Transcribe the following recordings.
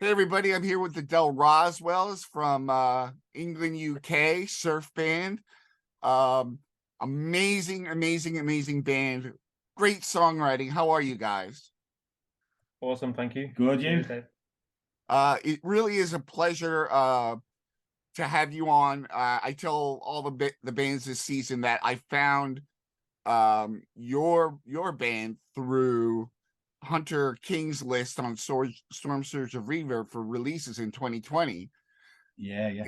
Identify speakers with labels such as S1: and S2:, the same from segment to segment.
S1: Hey everybody, I'm here with the Roswells from England, UK, surf band. Um, amazing band. Great songwriting. How are you guys?
S2: Awesome, thank you.
S3: Good, you?
S2: Cheers, Dave.
S1: It really is a pleasure to have you on. I tell all the bands this season that I found your band through Hunter King's list on Storm Surge of Reverb for releases in 2020.
S3: Yeah.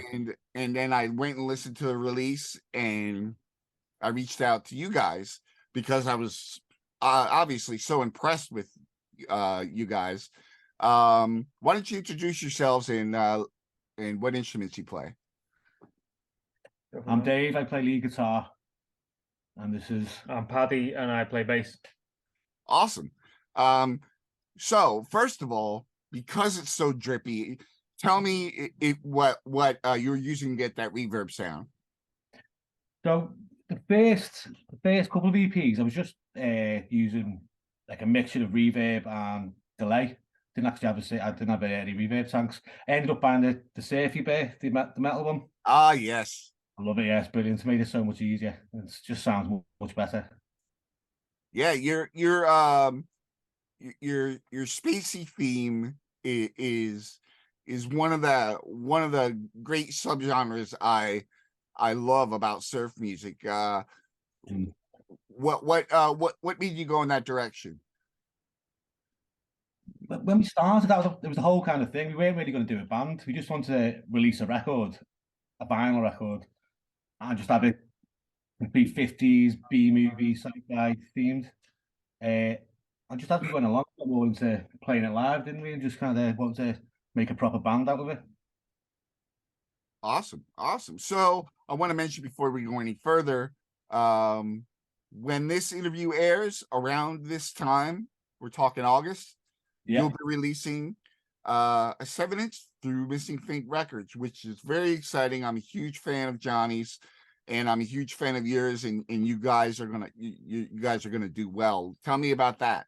S1: And then I went and listened to the release, and I reached out to you guys because I was obviously so impressed with you guys. Why don't you introduce yourselves and what instruments you play?
S3: I'm Dave. I play lead guitar, and this is
S2: I'm Paddy, and I play bass.
S1: Awesome. So first of all, because it's so drippy, tell me what you're using to get that reverb sound.
S3: so the first couple of EPs. I was just using like a mixture of reverb and delay. Didn't actually have I didn't have any reverb tanks. I ended up buying the Surfy Bear, the metal one.
S1: Ah, yes.
S3: I love it. Yeah, it's brilliant. It's made it so much easier. It just sounds much better.
S1: Yeah, your spacey theme is one of the great subgenres I love about surf music.
S3: Mm.
S1: What made you go in that direction?
S3: But when we started, there was the whole kind of thing. We weren't really going to do a band. We just wanted to release a record, a vinyl record, and just have it complete 50s B-movie sci-fi themed. And just as we went along, we got more into playing it live, didn't we? And just kind of wanted to make a proper band out of it.
S1: Awesome. So I want to mention before we go any further, when this interview airs around this time, we're talking August, you'll be releasing a 7-inch through Missing Think Records, which is very exciting. I'm a huge fan of Johnny's, and I'm a huge fan of yours, and you guys are gonna do well. Tell me about that.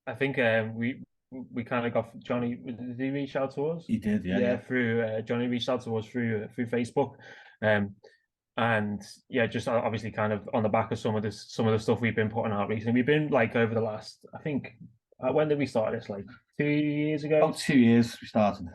S2: I think we kind of got Johnny. Did he reach out to us?
S3: He did,
S2: Yeah. Through Johnny reached out to us through Facebook, and yeah, just obviously kind of on the back of some of the stuff we've been putting out recently. We've been like over the last, I think, when did we start this? Like 2 years ago.
S3: About 2 years we started.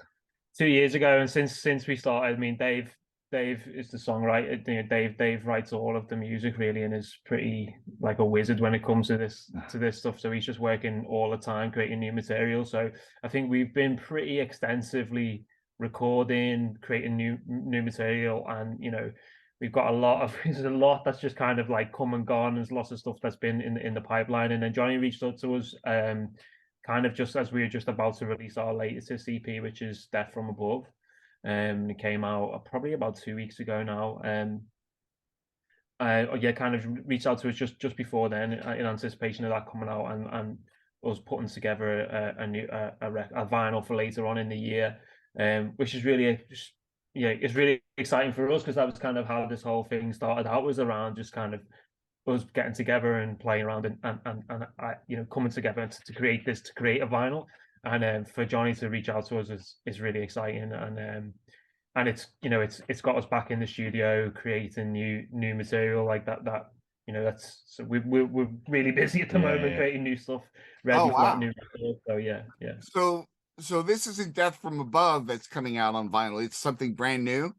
S2: 2 years ago, and since we started, I mean, Dave is the songwriter. You know, Dave writes all of the music really, and is pretty like a wizard when it comes to this stuff. So he's just working all the time creating new material. So I think we've been pretty extensively recording, creating new material, and we've got there's a lot that's just kind of like come and gone. There's lots of stuff that's been in the pipeline, and then Johnny reached out to us kind of just as we were just about to release our latest EP, which is Death from Above. It came out probably about 2 weeks ago now. Yeah, kind of reached out to us just before then in anticipation of that coming out, and us putting together a new a vinyl for later on in the year, which is really it's really exciting for us because that was kind of how this whole thing started out, was around just kind of us getting together and playing around and coming together to create a vinyl. And for Johnny to reach out to us is really exciting, and it's got us back in the studio creating new material like that. That's so we're really busy at the moment creating new stuff ready for that new material. So yeah.
S1: So this isn't Death from Above that's coming out on vinyl. It's something brand new.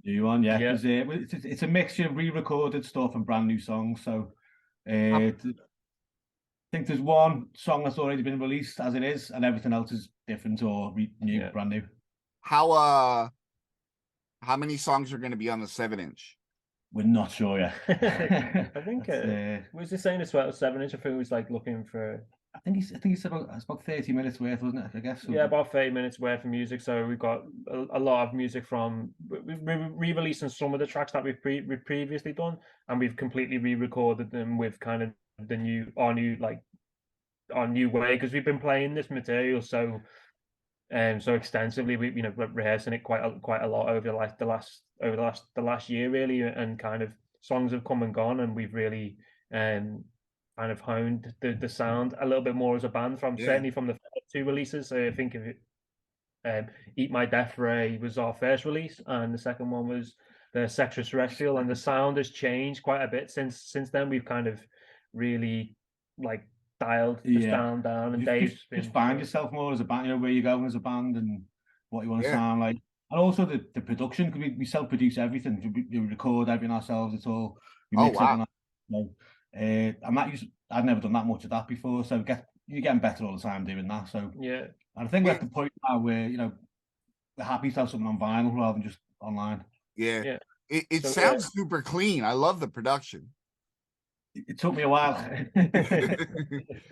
S3: New one, yeah. It's a mixture of re-recorded stuff and brand new songs. So I think there's one song that's already been released as it is, and everything else is different or brand new.
S1: How many songs are going to be on the 7-inch?
S3: We're not sure yet.
S2: I think was he saying it's about 7-inch? I think he was like looking for.
S3: I think he said it's about 30 minutes worth, wasn't it? I guess.
S2: Yeah, about 30 minutes worth of music. So we've got a lot of music from we're re-releasing some of the tracks that we've previously done, and we've completely re-recorded them with kind of our new way, because we've been playing this material so extensively. We rehearsing it quite a lot over the last year really, and kind of songs have come and gone, and we've really kind of honed the sound a little bit more as a band certainly from the first two releases. So I think Eat My Death Ray was our first release, and the second one was the Extraterrestrial, and the sound has changed quite a bit since then. We've kind of really like dialed the sound down, and Dave's
S3: just find yourself more as a band, you know, where you're going as a band and what you want to sound like. And also the production, because we self-produce everything. We record everything ourselves. It's all we mix everything. I've never done that much of that before, so you're getting better all the time doing that. So
S2: yeah,
S3: and I think we're at the point now where, you know, we're happy to have something on vinyl rather than just online.
S2: yeah.
S1: It sounds super clean. I love the production.
S3: It took me a while.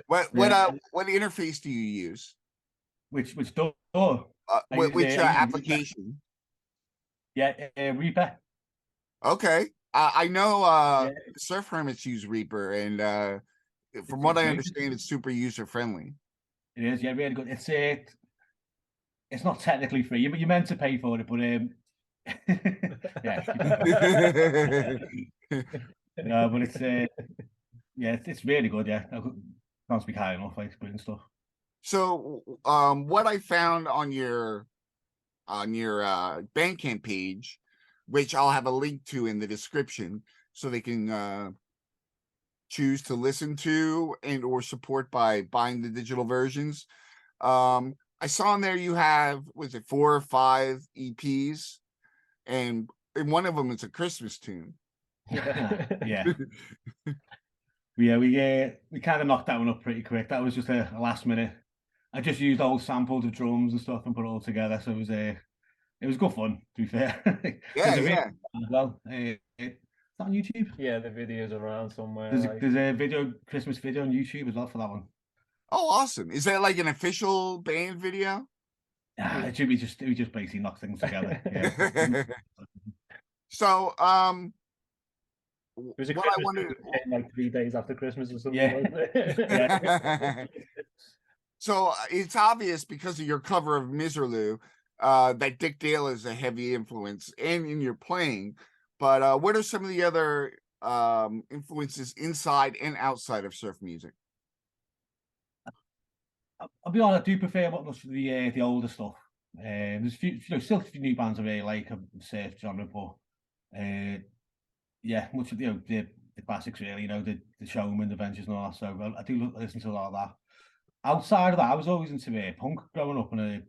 S1: What interface do you use?
S3: Which door?
S1: Which application?
S3: Reaper.
S1: Okay, I know Surf Hermits use Reaper, and from what I understand, it's super user friendly.
S3: It is, really good. It's not technically free. You're meant to pay for it, but no, but it's really good. Yeah, I can't speak high enough. Like, it's brilliant stuff.
S1: So, what I found on your Bandcamp page, which I'll have a link to in the description, so they can choose to listen to and or support by buying the digital versions. I saw in there you have, was it 4 or 5 EPs, and one of them is a Christmas tune.
S3: Yeah. We kind of knocked that one up pretty quick. That was just a last minute. I just used old samples of drums and stuff and put it all together. So it was good fun, to be fair.
S1: Yeah.
S3: Well, it's on YouTube.
S2: Yeah, the video's around somewhere.
S3: There's a Christmas video on YouTube as well for that one.
S1: Oh, awesome! Is that like an official band video?
S3: Yeah, we just basically knock things together. Yeah.
S1: So,
S2: it was a Christmas like 3 days after Christmas or something.
S3: Yeah.
S1: So it's obvious because of your cover of Miserlou that Dick Dale is a heavy influence and in your playing. But what are some of the other influences inside and outside of surf music?
S3: I'll be honest, I do prefer much the older stuff. There's still a few new bands I really like of the surf genre, but much of the classics really, the Showman, the Ventures and all that. So I do listen to a lot of that. Outside of that, I was always into punk growing up, and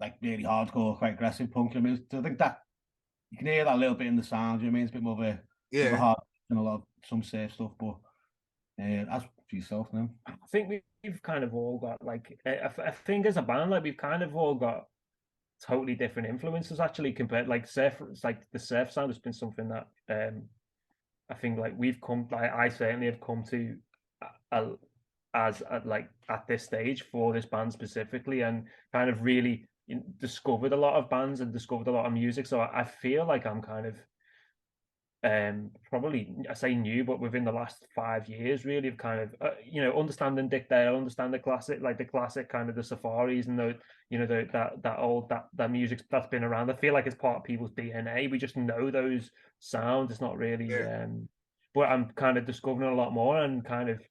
S3: like really hardcore, quite aggressive punk. I mean, I think that you can hear that a little bit in the sound. You know what I mean, it's a bit more of a hard and a lot of some surf stuff. But as for yourself now,
S2: I think we've kind of all got like I think as a band, like we've kind of all got totally different influences actually compared like surf. It's like the surf sound has been something that I think like we've come, like I certainly have come to at this stage for this band specifically, and kind of really discovered a lot of bands and discovered a lot of music. So I feel like I'm kind of probably, I say new, but within the last 5 years really of kind of understanding Dick Dale, understand the classic kind of the Safaris and that music that's been around. I feel like it's part of people's DNA. We just know those sounds. It's not really but I'm kind of discovering a lot more and kind of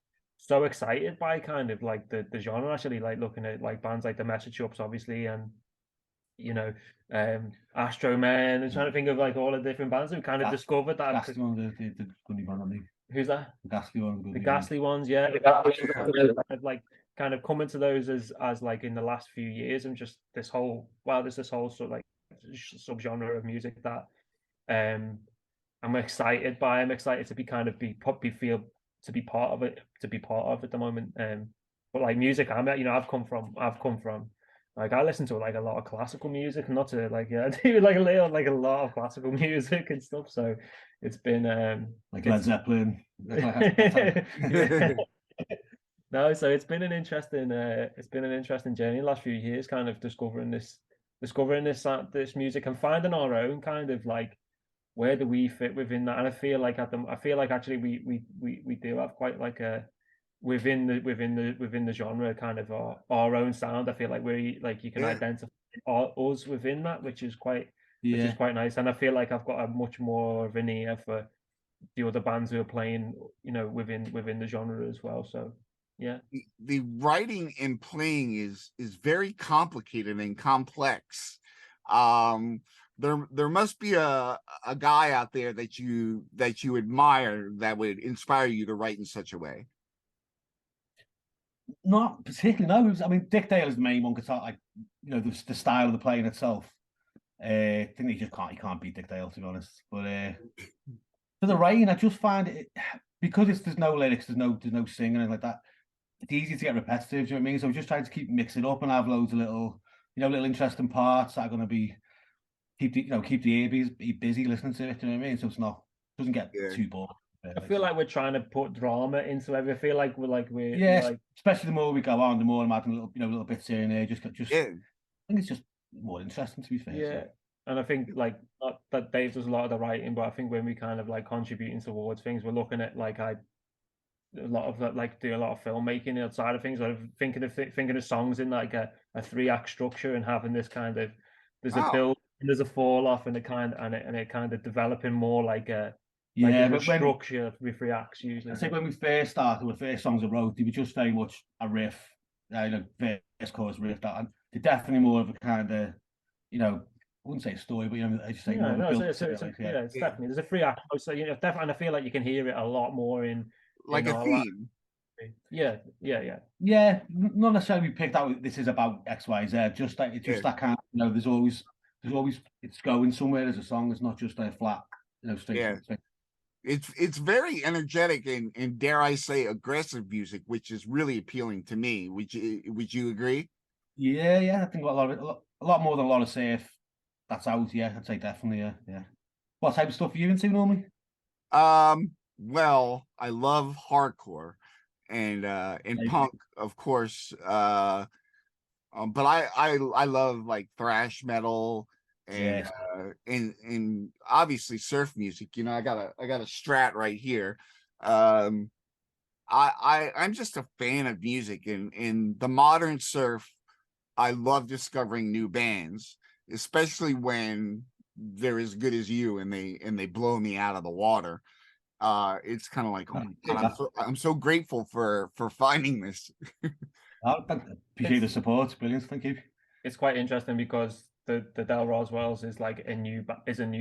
S2: so excited by kind of like the genre, actually, like looking at like bands like the Message Ups obviously, and Astro Man, and trying to think of like all the different bands we kind of discovered that.
S3: Ghastly ones,
S2: who's that?
S3: The Ghastly ones.
S2: The Ghastly ones, yeah. I've like kind of come into those as like in the last few years, and just this whole sort of like subgenre of music that I'm excited by. I'm excited to be part of it at the moment. But like music, I've come from like, I listen to like a lot of classical music, and not to like I do like a lot of classical music and stuff. So it's been
S3: like Led Zeppelin.
S2: No, so it's been an interesting journey in the last few years, kind of discovering this music and finding our own kind of like, where do we fit within that? And I feel like actually we do have quite like a within the genre kind of our own sound. I feel like you can identify us within that, which is quite nice. And I feel like I've got a much more of an ear for the other bands who are playing, within the genre as well. So Yeah.
S1: The writing and playing is very complicated and complex. There must be a guy out there that you admire that would inspire you to write in such a way.
S3: Not particularly, no. I mean, Dick Dale is the main one because, like, you know, the style of the playing itself. I think you can't beat Dick Dale, to be honest. But for the writing, I just find it, because there's no lyrics, there's no singing and like that. It's easy to get repetitive. Do you know what I mean? So I'm just trying to keep mixing up and have loads of little interesting parts that are going to be keep the ear busy listening to it. Do you know what I mean? So doesn't get too bored.
S2: I feel like we're trying to put drama into everything. I feel like we're
S3: especially the more we go on, the more I'm adding little bits here and there. I think it's just more interesting, to be fair.
S2: Yeah.
S3: So.
S2: And I think not that Dave does a lot of the writing, but I think when we kind of like contributing towards things, we're looking at like do a lot of filmmaking outside of things. Like thinking of songs in like a 3-act structure and having this kind of a build and there's a fall off and it kind of developing more like a structure with 3 acts usually.
S3: I think when we first started, the first songs I wrote, they were just very much a riff, verse, chorus, riff. And they're definitely more of a kind of, I wouldn't say a story, but I just say more of a build.
S2: It's definitely there's a 3-act. So definitely, and I feel like you can hear it a lot more in
S1: like a theme.
S2: Yeah.
S3: Not necessarily picked out. This is about X, Y, Z. Just that it's just that kind of, there's always it's going somewhere as a song. It's not just a flat, straight.
S1: Yeah. It's very energetic and dare I say aggressive music, which is really appealing to me. Would you agree?
S3: Yeah. I think a lot more than a lot of surf that's out. Yeah, I'd say definitely. Yeah. What type of stuff are you into normally?
S1: Well, I love hardcore and punk, of course. But I love like thrash metal and and obviously surf music. I got a Strat right here. I'm just a fan of music and in the modern surf. I love discovering new bands, especially when they're as good as you and they blow me out of the water. It's kind of like, oh my God, I'm so grateful for finding this.
S3: I appreciate the support. Brilliant, thank you.
S2: It's quite interesting because the Del Roswells is like a new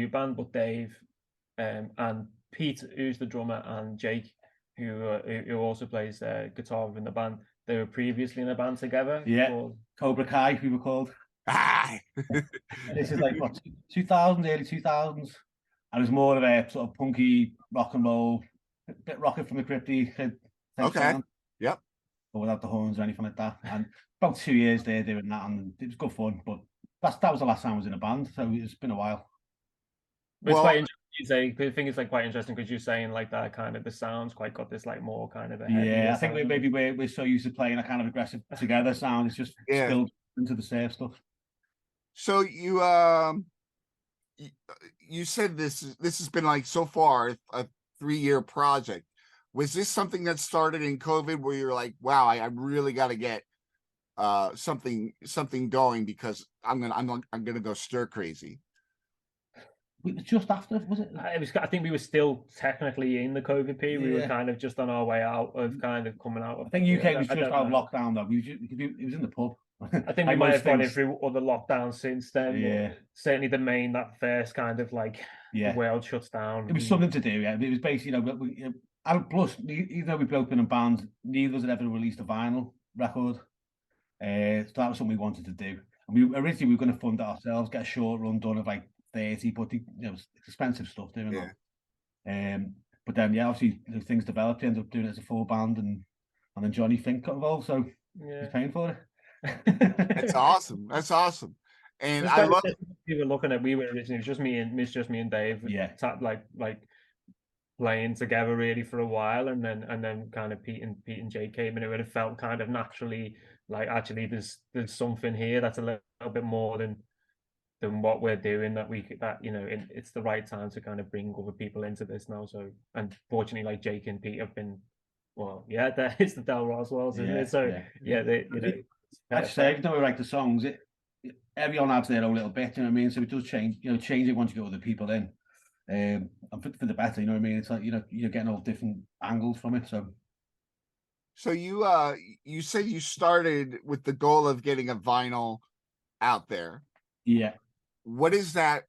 S2: band, but Dave and Pete, who's the drummer, and Jake, who also plays guitar within the band, they were previously in a band together.
S3: Called Cobra Kai, we were called. This is like what, 2000, early 2000s. I was more of a sort of punky rock and roll, bit rocket from the Crypty.
S1: Okay.
S3: Sound,
S1: yep.
S3: But without the horns or anything like that. And about 2 years there doing that, and it was good fun. But that was the last time I was in a band, so it's been a while.
S2: But it's quite interesting. I think it's like quite interesting because you're saying like that kind of the sound's quite got this like more kind of a
S3: I think we're so used to playing a kind of aggressive together sound. It's just spilled into the surf stuff.
S1: So you said this has been like so far a 3-year project. Was this something that started in COVID where you're like, wow, I really got to get something going because I'm gonna go stir crazy?
S3: It was just after, was it?
S2: I think we were still technically in the COVID period. We were kind of just on our way out of kind of coming out of.
S3: I think UK was just out of lockdown though. It was in the pub.
S2: I think we might have gone through other lockdowns since then.
S3: Yeah.
S2: Certainly that first kind of like the world shuts down.
S3: It was something to do, yeah. It was basically, plus, even though we've both been in bands, neither of us had ever released a vinyl record. So that was something we wanted to do. And we were going to fund it ourselves, get a short run done of like 30, but it's expensive stuff doing that. But then obviously things developed. We ended up doing it as a full band, and then Johnny Fink got involved, so he's paying for it.
S1: That's awesome. And I love
S2: we were originally, it was just me and Dave. Like playing together really for a while, and then kind of Pete and Jay came, and it would have felt kind of naturally like actually there's something here that's a little bit more than what we're doing, it's the right time to kind of bring other people into this now. So, and fortunately, like Jake and Pete have been, it's the Del Roswells, isn't it? So
S3: I'd say, even though we write the songs, everyone adds their own little bit, you know what I mean? So it does change it once you get other people in. And for the better, you know what I mean? It's like, you're getting all different angles from it.
S1: So you said you started with the goal of getting a vinyl out there.
S3: Yeah.
S1: What does that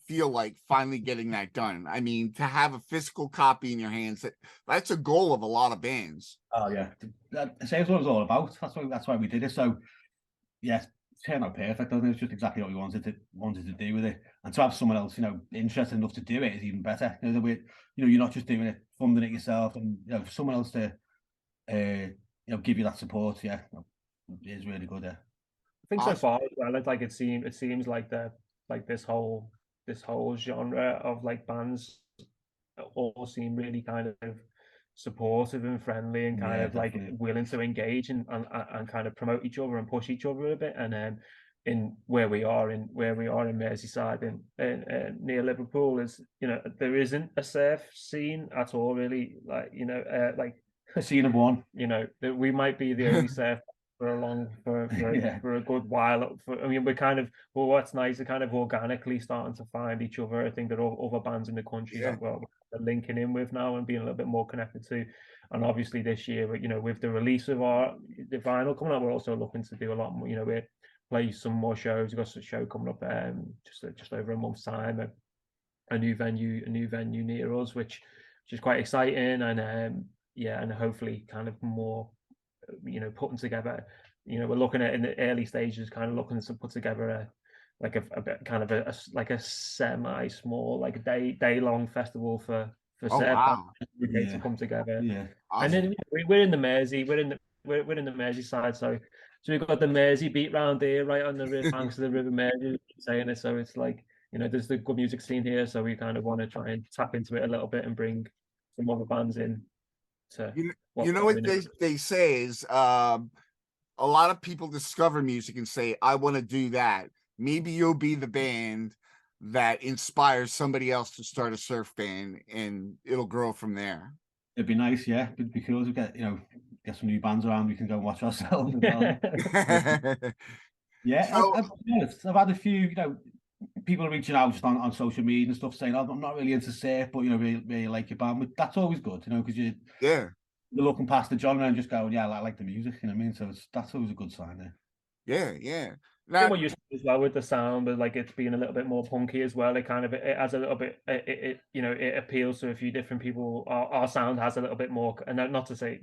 S1: feel like finally getting that done? I mean, to have a physical copy in your hands, that's a goal of a lot of bands.
S3: Oh yeah, that's what it was all about. That's why we did it. So yeah, it turned out perfect, doesn't it? It's just exactly what we wanted to do with it. And to have someone else, interested enough to do it is even better. You're not just doing it, funding it yourself, and for someone else to give you that support. Yeah, it is really good. Yeah.
S2: I think so far as well, it seems like this whole genre of like bands all seem really kind of supportive and friendly and kind of
S3: definitely.
S2: like willing to engage and kind of promote each other and push each other a bit. And in where we are in Merseyside and near Liverpool is there isn't a surf scene at all really, like like
S3: a scene of one.
S2: That we might be the only surf for a good while. I mean, what's nice, we're kind of organically starting to find each other. I think there are other bands in the country that we're linking in with now and being a little bit more connected to. And obviously this year, with the release of the vinyl coming out, we're also looking to do a lot more. We play some more shows. We've got a show coming up just over a month's time. A new venue near us, which is quite exciting, and hopefully kind of more putting together, we're looking at in the early stages, kind of looking to put together a bit kind of a semi small, like a day long festival for surf to come together.
S3: Yeah.
S2: Awesome. And then we're in the Mersey, we're in the Merseyside, so we've got the Mersey beat round here, right on the banks of the River Mersey, saying it. So it's like, there's the good music scene here, so we kind of want to try and tap into it a little bit and bring some other bands in.
S1: What they say is a lot of people discover music and say, I want to do that. Maybe you'll be the band that inspires somebody else to start a surf band, and it'll grow from there.
S3: It'd be nice, yeah. It'd be cool to get some new bands around. We can go and watch ourselves as well. Yeah, so, I've had a few, people are reaching out just on social media and stuff, saying, I'm not really into surf, but really like your band. But that's always good, because you're looking past the genre and just going, yeah, I like the music, you know what I mean? So that's always a good sign there.
S1: Yeah.
S2: Now, what you said as well with the sound, but like it's being a little bit more punky as well. It has a little bit. It appeals to a few different people. Our sound has a little bit more, and not to say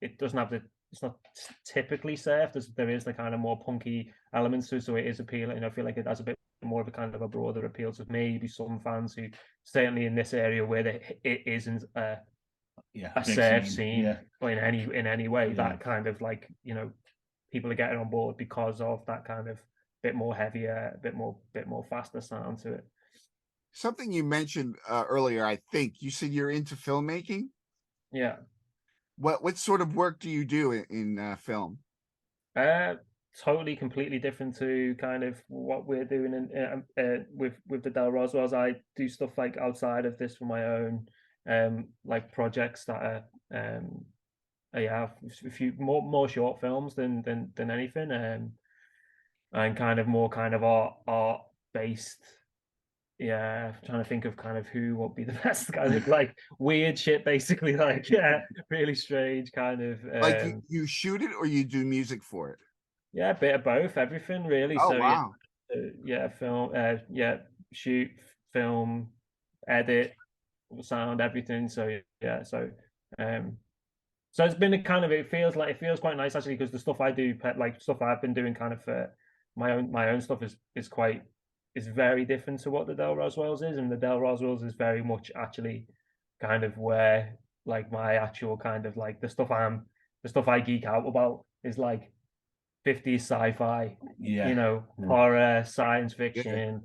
S2: it doesn't have it's not typically surf. There is the kind of more punky elements to it, so it is appealing. I feel like it has a bit more of a kind of a broader appeal to maybe some fans who certainly in this area where it isn't a surf scene or in any way that kind of like people are getting on board because of that kind of bit more heavier, bit more faster sound to it.
S1: Something you mentioned earlier, I think you said you're into filmmaking.
S2: Yeah.
S1: What sort of work do you do in film?
S2: Totally, completely different to kind of what we're doing with the Del Roswells. I do stuff like outside of this for my own like projects that are I have a few more short films than anything, and kind of more kind of art based. Yeah, I'm trying to think of kind of who would be the best kind of like weird shit, basically, like really strange kind of.
S1: Like you shoot it or you do music for it?
S2: Yeah, a bit of both, everything really.
S1: Oh,
S2: so
S1: wow.
S2: Film, shoot, film, edit, sound, everything. So yeah, so it's been a kind of, it feels quite nice actually, because the stuff I do, like stuff I've been doing kind of for my own stuff is very different to what the Del Roswells is, and the Del Roswells is very much actually kind of where like my actual kind of like the stuff I geek out about is like 50s sci-fi, horror, science fiction,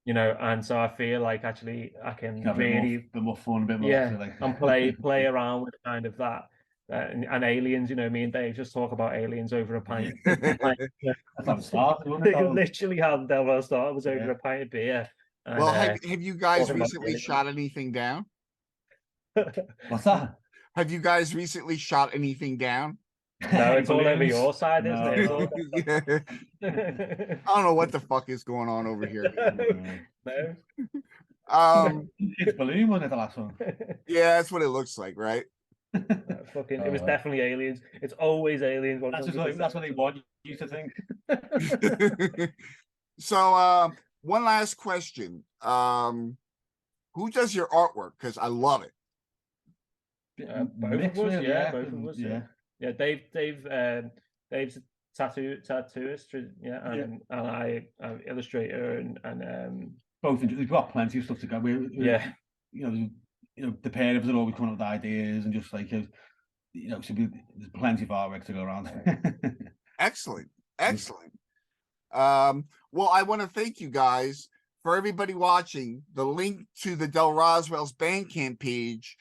S2: and so I feel like actually I can really
S3: a bit more fun, a bit more
S2: and play around with kind of that. And aliens, me and Dave just talk about aliens over a pint.
S3: That's how it started, wasn't it?
S2: Literally how the Del started was over a pint of beer. And,
S1: well, have you guys recently shot anything down?
S3: What's that?
S1: Have you guys recently shot anything down?
S2: No, it's all over your side, isn't it?
S1: I don't know what the fuck is going on over here.
S2: No.
S3: It's balloon, wasn't it, the last one?
S1: Yeah, that's what it looks like, right?
S2: Fucking, it was definitely aliens. It's always aliens.
S3: That's what they want you to think.
S1: So, one last question. Who does your artwork? Because I love it.
S2: Both of us, both of us. Yeah. Dave's a tattooist, and I illustrator and
S3: both. We've got plenty of stuff to go. The pair of us are always coming up with ideas and just like so there's plenty of artwork to go around.
S1: Excellent. Well, I want to thank you guys. For everybody watching, the link to the Del Roswell's Bandcamp page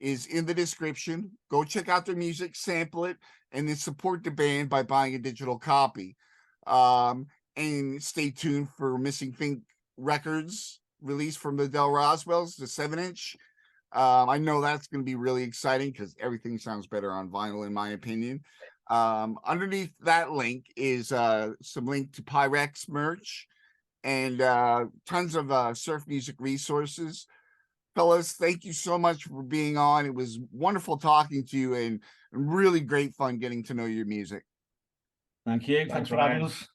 S1: is in the description. Go check out their music, sample it, and then support the band by buying a digital copy. And stay tuned for Missing Think Records release from the Del Roswells, the 7-inch. I know that's going to be really exciting because everything sounds better on vinyl, in my opinion. Underneath that link is some link to Pyrex merch and tons of surf music resources. Fellas, thank you so much for being on. It was wonderful talking to you and really great fun getting to know your music.
S3: Thank you. Thanks for having us.